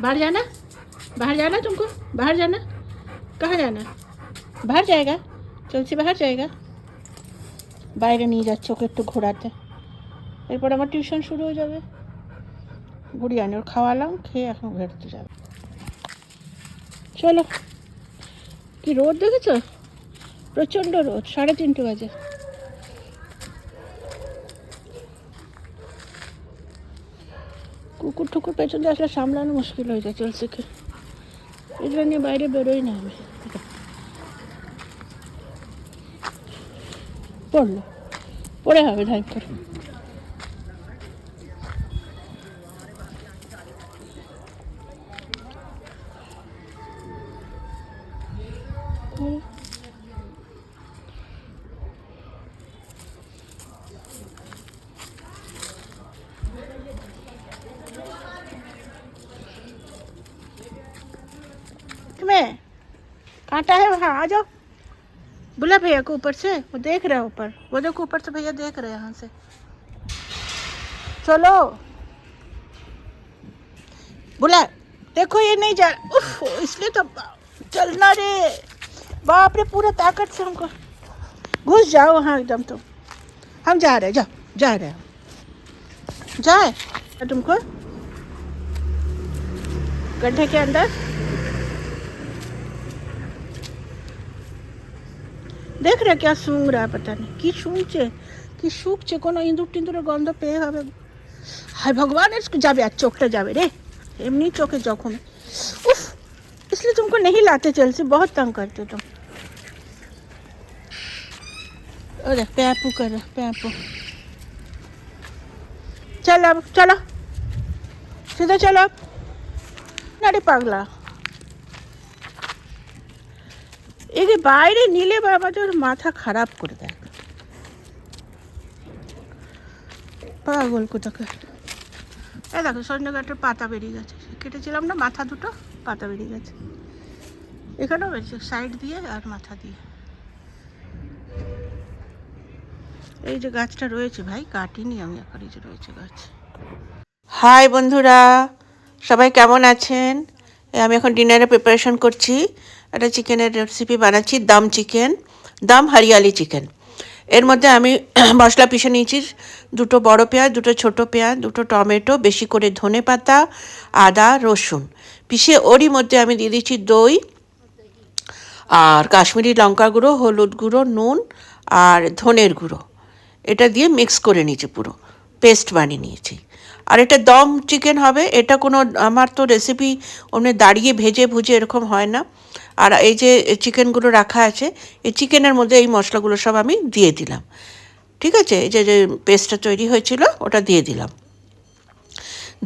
बाहर जाना, बाहर जाना तुमको, बाहर जाना, कहाँ जाना, बाहर जाएगा, चल से बाहर जाएगा, বাইরে নিয়ে যাচ্ছে ওকে একটু ঘোরাতে, এরপর আমার টিউশন শুরু হয়ে যাবে। ঘুরিয়ে আনি, ওর খাওয়ালাম, খেয়ে এখন ঘুরতে যাবে। চলো। কি রোদ দেখেছো, প্রচণ্ড রোদ, 3:30 বাজে। কুকুর ঠুকুর পেছন দিয়ে আসলে সামলানো মুশকিল হয়ে যায় চলছেকে, এগুলো নিয়ে বাইরে বেরোই না আমি। পড়লো, পড়ে হবে ধাই করে। में कांटा है वहाँ, आ जाओ। बुला भैया को ऊपर से, वो देख रहे हैं ऊपर, वो देखो ऊपर से भैया देख रहे हैं यहाँ से। चलो बुला, देखो ये नहीं जा रहा, उफ, इसलिए तो चलना रे, बाप रे, पूरा ताकत से हमको घुस जाओ वहाँ एकदम। तुम, हम जा रहे, जाओ, जा रहे हैं, जाए तुमको गड्ढे के अंदर। देख रहे क्या सूंघ रहा है, पता नहीं কি শুঁকছে, কি শুঁকছে, কোনো ইঁদুর টিঁদুরের গন্ধ পেয়ে হবে। হায় भगवान, इसको যাবে আর চোখটা যাবে রে, এমনি চোখে জখম। उफ, इसलिए तुमको नहीं लाते चल से, बहुत तंग करते तुम। अरे पैपू कर, पैपू। चल अब चलो, सीधा चलो अब, अरे पागला, একে বাইরে নিলে বাবা তোর মাথা খারাপ করে দেয়, পাগল কোথাকার। এই দেখো সজনে গাছের পাতা বেরিয়ে গেছে, কেটেছিলাম না, মাথা দুটো পাতা বেরিয়ে গেছে, এখানেও বেরিয়েছে, সাইড দিয়ে আর মাথা দিয়ে। এই যে গাছটা রয়েছে ভাই, কাটিনি আমি এখন, এই যে রয়েছে গাছ। হাই বন্ধুরা, সবাই কেমন আছেন? আমি এখন ডিনারের প্রিপারেশন করছি, একটা চিকেনের রেসিপি বানাচ্ছি, দম চিকেন, দম হরিয়ালি চিকেন। এর মধ্যে আমি মশলা পিষে নিয়েছি, 2 বড় পেঁয়াজ, 2 ছোটো পেঁয়াজ, 2 টমেটো, বেশি করে ধনে পাতা, আদা, রসুন পিষে ওরই মধ্যে আমি দিয়ে দিচ্ছি দই আর কাশ্মীরি লঙ্কা গুঁড়ো, হলুদ গুঁড়ো, নুন আর ধনের গুঁড়ো, এটা দিয়ে মিক্স করে নিয়েছি, পুরো পেস্ট বানিয়ে নিয়েছি। আর এটা দম চিকেন হবে, এটা কোনো আমার তো রেসিপি ওমনি দাঁড়িয়ে ভেজে ভুজে এরকম হয় না। আর এই যে চিকেনগুলো রাখা আছে, এই চিকেনের মধ্যে এই মশলাগুলো সব আমি দিয়ে দিলাম, ঠিক আছে? এই যে যে পেস্টটা তৈরি হয়েছিল ওটা দিয়ে দিলাম,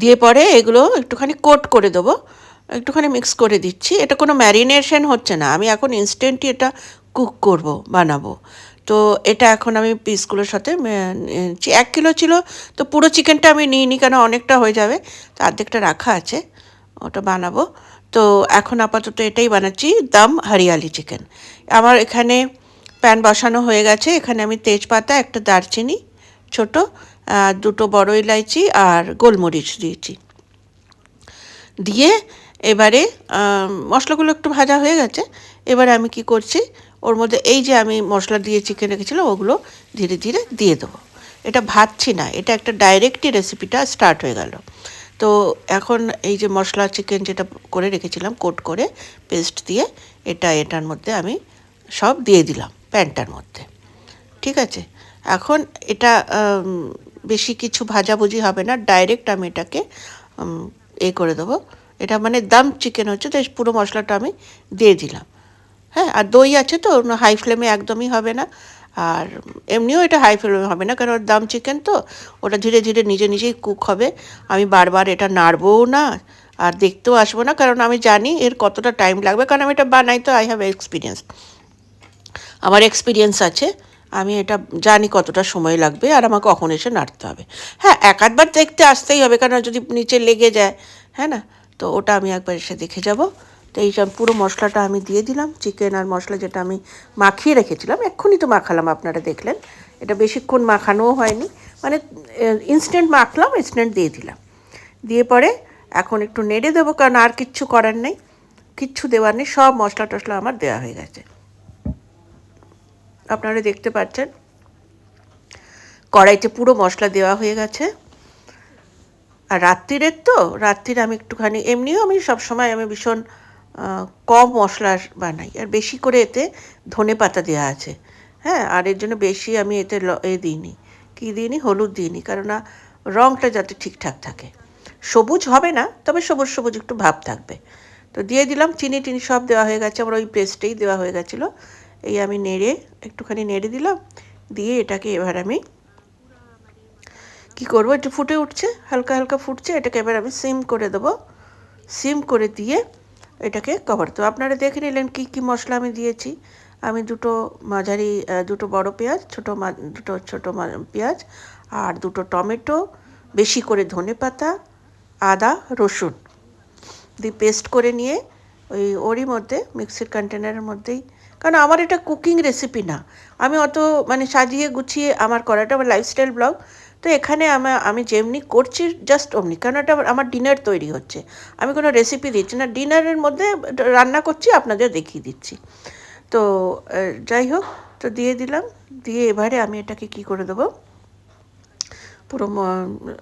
দিয়ে পরে এগুলো একটুখানি কোট করে দেবো, একটুখানি মিক্স করে দিচ্ছি। এটা কোনো ম্যারিনেশন হচ্ছে না, আমি এখন ইনস্ট্যান্টই এটা কুক করব, বানাবো। তো এটা এখন আমি পিসগুলোর সাথে 1 কিলো ছিল, তো পুরো চিকেনটা আমি নিইনি, কেন অনেকটা হয়ে যাবে, তো অর্ধেকটা রাখা আছে, ওটা বানাবো। তো এখন আপাতত এটাই বানাচ্ছি, দম হরিয়ালি চিকেন। আমার এখানে প্যান বসানো হয়ে গেছে, এখানে আমি তেজপাতা, একটা দারচিনি ছোটো, 2 বড় ইলাইচি আর গোলমরিচ দিয়েছি, দিয়ে এবারে মশলাগুলো একটু ভাজা হয়ে গেছে। এবারে আমি কি করছি, ওর মধ্যে এই যে আমি মশলা দিয়ে চিকেন রেখেছিলাম ওগুলো ধীরে ধীরে দিয়ে দেবো। এটা ভাজছি না, এটা একটা ডাইরেক্টই রেসিপিটা স্টার্ট হয়ে গেল। তো এখন এই যে মশলা চিকেন যেটা করে রেখেছিলাম কোট করে পেস্ট দিয়ে, এটার মধ্যে আমি সব দিয়ে দিলাম প্যানটার মধ্যে, ঠিক আছে? এখন এটা বেশি কিছু ভাজাভুজি হবে না, ডাইরেক্ট আমি এটাকে করে দেবো। এটা মানে দম চিকেন হচ্ছে, তো পুরো মশলাটা আমি দিয়ে দিলাম। হ্যাঁ, আর দই আছে তো, হাই ফ্লেমে একদমই হবে না, আর এমনিও এটা হাই ফ্লেমে হবে না, কারণ দম চিকেন তো, ওটা ধীরে ধীরে নিজে নিজেই কুক হবে। আমি বারবার এটা নাড়বও না আর দেখতেও আসবো না, কারণ আমি জানি এর কতটা টাইম লাগবে, কারণ আমি এটা বানাই তো, আই হ্যাভ এক্সপিরিয়েন্স, আমার এক্সপিরিয়েন্স আছে, আমি এটা জানি কতটা সময় লাগবে আর আমাকে কখন এসে নাড়তে হবে। হ্যাঁ, একবার দেখতে আসতেই হবে, কারণ যদি নিচে লেগে যায়, হ্যাঁ না, তো ওটা আমি একবার এসে দেখে যাব। তো এই সব পুরো মশলাটা আমি দিয়ে দিলাম, চিকেন আর মশলা যেটা আমি মাখিয়ে রেখেছিলাম, এক্ষুনি তো মাখালাম, আপনারা দেখলেন, এটা বেশিক্ষণ মাখানোও হয়নি, মানে ইনস্ট্যান্ট মাখলাম, ইনস্ট্যান্ট দিয়ে দিলাম। দিয়ে পরে এখন একটু নেড়ে দেবো, কারণ আর কিচ্ছু করার নেই, কিচ্ছু দেওয়ার নেই, সব মশলা টশলা আমার দেওয়া হয়ে গেছে। আপনারা দেখতে পাচ্ছেন কড়াইতে পুরো মশলা দেওয়া হয়ে গেছে। আর রাত্রিরের তো, রাত্রিরে আমি একটুখানি, এমনিও আমি সবসময় আমি ভীষণ কম মশলার বানাই, আর বেশি করে এতে ধনে পাতা দেওয়া আছে। হ্যাঁ, আর এর জন্য বেশি আমি এতে দিইনি, কী দিইনি, হলুদ দিইনি, কেননা রঙটা যাতে ঠিকঠাক থাকে। সবুজ হবে না, তবে সবুজ সবুজ একটু ভাব থাকবে। তো দিয়ে দিলাম, চিনি টিনি সব দেওয়া হয়ে গেছে, আমার ওই পেস্টেই দেওয়া হয়ে গেছিলো। এই আমি নেড়ে, একটুখানি নেড়ে দিলাম, দিয়ে এটাকে এবার আমি কী করবো, একটু ফুটে উঠছে, হালকা হালকা ফুটছে, এটাকে এবার আমি সিম করে দেবো। সিম করে দিয়ে এটাকে কভার দেবো। আপনারা দেখে নিলেন কী কী মশলা আমি দিয়েছি। আমি দুটো বড় পেঁয়াজ, দুটো ছোটো পেঁয়াজ, আর দুটো টমেটো, বেশি করে ধনেপাতা, আদা রসুন দিয়ে পেস্ট করে নিয়ে ওরই মধ্যে মিক্সির কন্টেনারের মধ্যেই, কারণ আমার এটা কুকিং রেসিপি না, আমি অত মানে সাজিয়ে গুছিয়ে আমার করাটা আমার লাইফস্টাইল ব্লগ। তো এখানে আমি যেমনি করছি জাস্ট অমনি, কারণ এটা আমার ডিনার তৈরি হচ্ছে, আমি কোনো রেসিপি দিচ্ছি না, ডিনারের মধ্যে রান্না করছি, আপনাদের দেখিয়ে দিচ্ছি। তো যাই হোক, তো দিয়ে দিলাম, দিয়ে এবারে আমি এটাকে কি করে দেবো, পুরো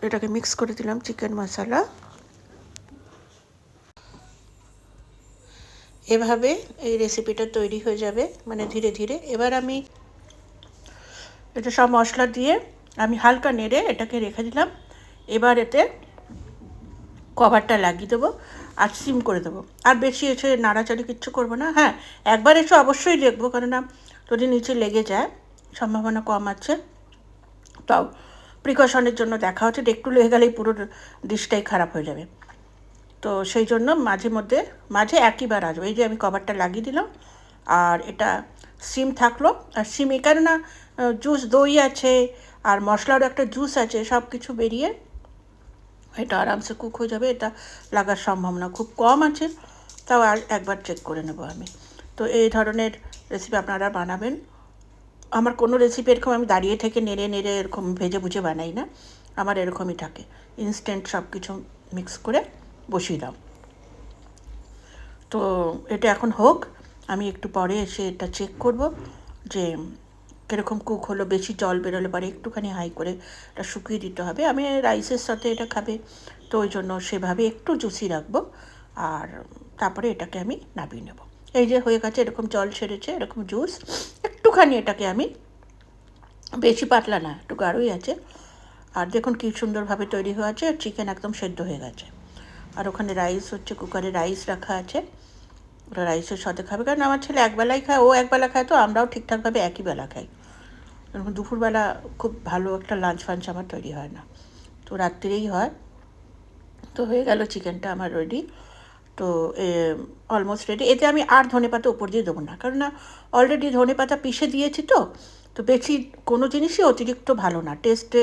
এটাকে মিক্স করে দিলাম চিকেন মশলা। এভাবে এই রেসিপিটা তৈরি হয়ে যাবে, মানে ধীরে ধীরে। এবার আমি এটা সব মশলা দিয়ে আমি হালকা নেড়ে এটাকে রেখে দিলাম। এবার এতে কভারটা লাগিয়ে দেবো আর সিম করে দেবো, আর বেশি এসে নাড়াচাড়ি কিচ্ছু করবো না। হ্যাঁ, একবার এসে অবশ্যই দেখবো, কেননা যদি নিচে লেগে যায় সম্ভাবনা কম আছে, তাও প্রিকশনের জন্য দেখা হচ্ছে, একটু লেগে গেলেই পুরো ডিশটাই খারাপ হয়ে যাবে। তো সেই জন্য মাঝে একইবার আসবে। এই যে আমি কভারটা লাগিয়ে দিলাম, আর এটা সিম থাকলো, আর সিমে কেননা জুস দই আছে আর মশলারও একটা জুস আছে, সব কিছু বেরিয়ে এটা আরামসে কুক হয়ে যাবে। এটা লাগার সম্ভাবনা খুব কম আছে, তাও আর একবার চেক করে নেব আমি। তো এই ধরনের রেসিপি আপনারা বানাবেন। আমার কোনো রেসিপি এরকম আমি দাঁড়িয়ে থেকে নেড়ে নেড়ে এরকম ভেজে ভুজে বানাই না, আমার এরকমই থাকে, ইনস্ট্যান্ট সব কিছু মিক্স করে বসিয়ে দাও। তো এটা এখন হোক, আমি একটু পরে এসে এটা চেক করব যে কীরকম কুক হলো। বেশি জল বেরোলে পরে একটুখানি হাই করে এটা শুকিয়ে দিতে হবে, আমি রাইসের সাথে এটা খাবে, তো ওই জন্য সেভাবে একটু জুসি রাখবো। আর তারপরে এটাকে আমি নামিয়ে নেব। এই যে হয়ে গেছে, এরকম জল ছেড়েছে, এরকম জুস, একটুখানি এটাকে আমি, বেশি পাতলা না, একটু গাঢ়ই আছে। আর দেখুন কী সুন্দরভাবে তৈরি হয়ে আছে, চিকেন একদম সেদ্ধ হয়ে গেছে। আর ওখানে রাইস হচ্ছে, কুকারে রাইস রাখা আছে, ওটা রাইসের সাথে খাবে, কারণ আমার ছেলে একবেলাই খায়, ও একবেলা খায়, তো আমরাও ঠিকঠাকভাবে একই বেলা খাই। দুপুরবেলা খুব ভালো একটা লাঞ্চ ফাঞ্চ আমার তৈরি হয় না, তো রাত্রিরেই হয়। তো হয়ে গেল, চিকেনটা আমার রেডি। তো অলমোস্ট রেডি। এতে আমি আর ধনেপাতা উপর দিয়ে দেবো না, কারণ না অলরেডি ধনেপাতা পিষে দিয়েছি, তো বেশি কোনো জিনিসই অতিরিক্ত ভালো না, টেস্টে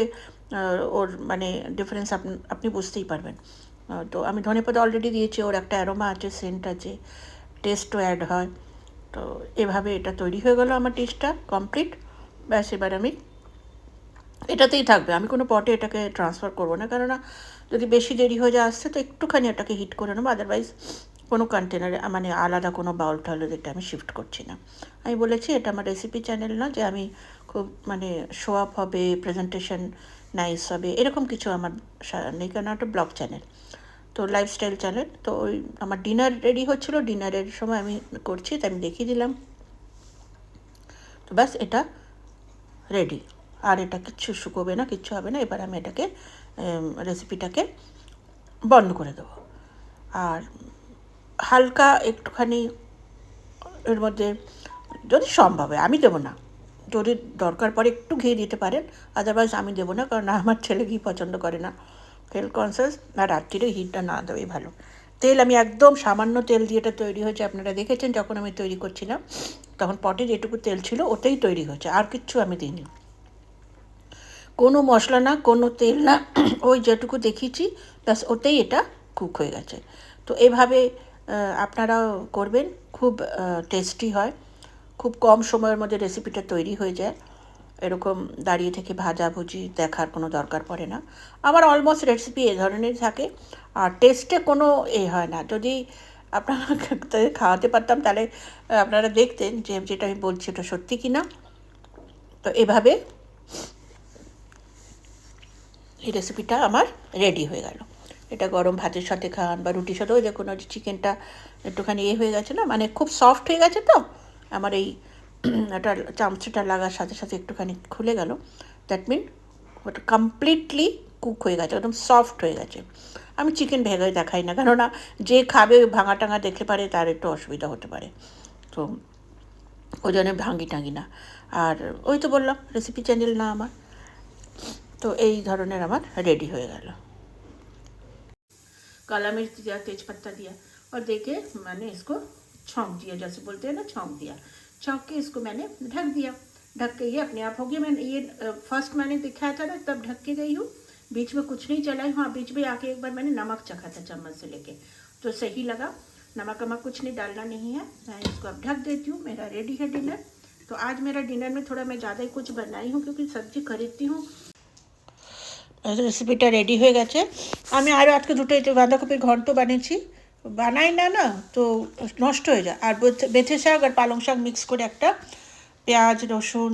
ওর মানে ডিফারেন্স আপনি বুঝতেই পারবেন। তো আমি ধনেপাতা অলরেডি দিয়েছি, ওর একটা অ্যারোমা আছে, সেন্ট আছে, টেস্টও অ্যাড হয়। তো এভাবে এটা তৈরি হয়ে গেল, আমার ডিশটা কমপ্লিট। ব্যাস, এবার আমি এটাতেই থাকবে, আমি কোনো পটে এটাকে ট্রান্সফার করবো না, কেননা যদি বেশি দেরি হয়ে যায় আসছে, তো একটুখানি এটাকে হিট করে নেবো, আদারওয়াইজ কোনো কন্টেনারে মানে আলাদা কোনো বাউল টাউল এটা আমি শিফট করছি না। আমি বলেছি এটা আমার রেসিপি চ্যানেল না যে আমি খুব মানে শো আপ হবে, প্রেজেন্টেশন নাইস হবে, এরকম কিছু আমার নেই, কেন একটা ব্লগ চ্যানেল, তো লাইফস্টাইল চ্যানেল। তো ওই আমার ডিনার রেডি হচ্ছিলো, ডিনারের সময় আমি করছি, তাই আমি দেখিয়ে দিলাম। তো ব্যাস, এটা রেডি, আর এটা কিচ্ছু শুকোবে না, কিচ্ছু হবে না। এবার আমি এটাকে রেসিপিটাকে বন্ধ করে দেবো, আর হালকা একটুখানি এর মধ্যে, যদি সম্ভব হয়, আমি দেবো না, যদি দরকার পড়ে একটু ঘি দিতে পারেন, আদারওয়াইজ আমি দেবো না, কারণ আমার ছেলে ঘি পছন্দ করে না, হেলথ কনসিয়াস, আর রাত্রিরে ঘিটা না দেওয়াই ভালো। তেল আমি একদম সামান্য তেল দিয়ে এটা তৈরি হয়েছে, আপনারা দেখেছেন যখন আমি তৈরি করছিলাম, তখন পটে যেটুকু তেল ছিল ওতেই তৈরি হয়েছে, আর কিচ্ছু আমি দিইনি, কোনো মশলা না, কোনো তেল না, ওই যেটুকু দেখিয়েছি ব্যাস ওতেই এটা কুক হয়ে গেছে। তো এভাবে আপনারাও করবেন, খুব টেস্টি হয়, খুব কম সময়ের মধ্যে রেসিপিটা তৈরি হয়ে যায়। এরকম দাঁড়িয়ে থেকে ভাজাভুজি দেখার কোনো দরকার পড়ে না। আমার অলমোস্ট রেসিপি এ ধরনের থাকে, আর টেস্টে কোনো হয় না। যদি আপনারা তাদের খাওয়াতে পারতাম তাহলে আপনারা দেখতেন যে যেটা আমি বলছি ওটা সত্যি কি না। তো এভাবে এই রেসিপিটা আমার রেডি হয়ে গেল। এটা গরম ভাতের সাথে খান বা রুটির সাথেও, যে কোনো চিকেনটা একটুখানি হয়ে গেছে না, মানে খুব সফট হয়ে গেছে। তো আমার এই এটা চামচটা লাগার সাথে সাথে একটুখানি খুলে গেল, দ্যাট মিন ওটা কমপ্লিটলি কুক হয়ে গেছে, একদম সফট হয়ে গেছে। আমি চিকেন ভেঙে দেখাই না, কেননা যে খাবে ভাঙা টাঙা দেখলে পারে তার একটু অসুবিধা হতে পারে, তো ওই জন্য টাঙি না। আর ওই তো বললাম রেসিপি চ্যানেল না আমার। তো এই ধরনের আমার रेडी হয়ে গেল। काला मिर्च दिया, तेजपत्ता दिया और देके मैंने इसको छौंक दिया, जैसे बोलते हैं ना छौंक दिया। छौंक के इसको मैंने ढक दिया। ढक के ये अपने आप हो गया। मैंने ये फर्स्ट मैंने दिखाया था ना, तब ढक के गई हूँ, बीच में कुछ नहीं चलाई। हाँ, बीच में आके एक बार मैंने नमक चखा था चम्मच से लेके, तो सही लगा। नमक वमक कुछ नहीं डालना नहीं है। मैं इसको अब ढक देती हूँ। मेरा रेडी है डिनर। तो आज मेरा डिनर में थोड़ा मैं ज़्यादा ही कुछ बनाई हूँ, क्योंकि सब्ज़ी खरीदती हूँ। রেসিপিটা রেডি হয়ে গেছে। আমি আরও আজকে দুটো বাঁধাকপির ঘন্ট বানিয়েছি। বানাই না না তো নষ্ট হয়ে যায়। আর বেথে শাক আর পালং শাক মিক্স করে একটা পেঁয়াজ রসুন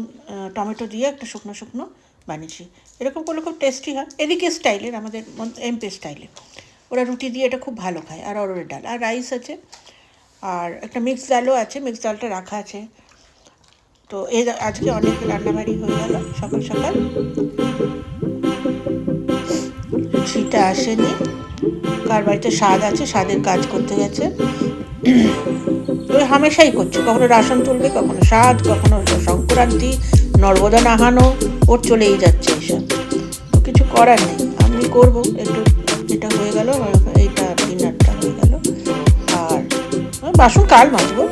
টমেটো দিয়ে একটা শুকনো শুকনো বানিয়েছি। এরকম করলে খুব টেস্টি হয়। এদিকে স্টাইলের, আমাদের এমপি স্টাইলে ওরা রুটি দিয়ে এটা খুব ভালো খায়। আর অরড়ের ডাল আর রাইস আছে, আর একটা মিক্স ডালও আছে, মিক্স ডালটা রাখা আছে। তো এই আজকে অনেক রান্নাবাড়ি হয়ে গেল সকাল সকাল। শীতে আসেনি, কার বাড়িতে স্বাদ আছে, স্বাদের কাজ করতে গেছে। ওই হামেশাই করছে, কখনো রাশন তুলবে, কখনো স্বাদ, কখনো সংক্রান্তি, নর্মদা নাহানো, ওর চলেই যাচ্ছে এসব। তো কিছু করার নেই, আমি করবো একটু। এটা হয়ে গেল, এইটা ডিনারটা হয়ে গেল। আর বাসন কাল মাজবো।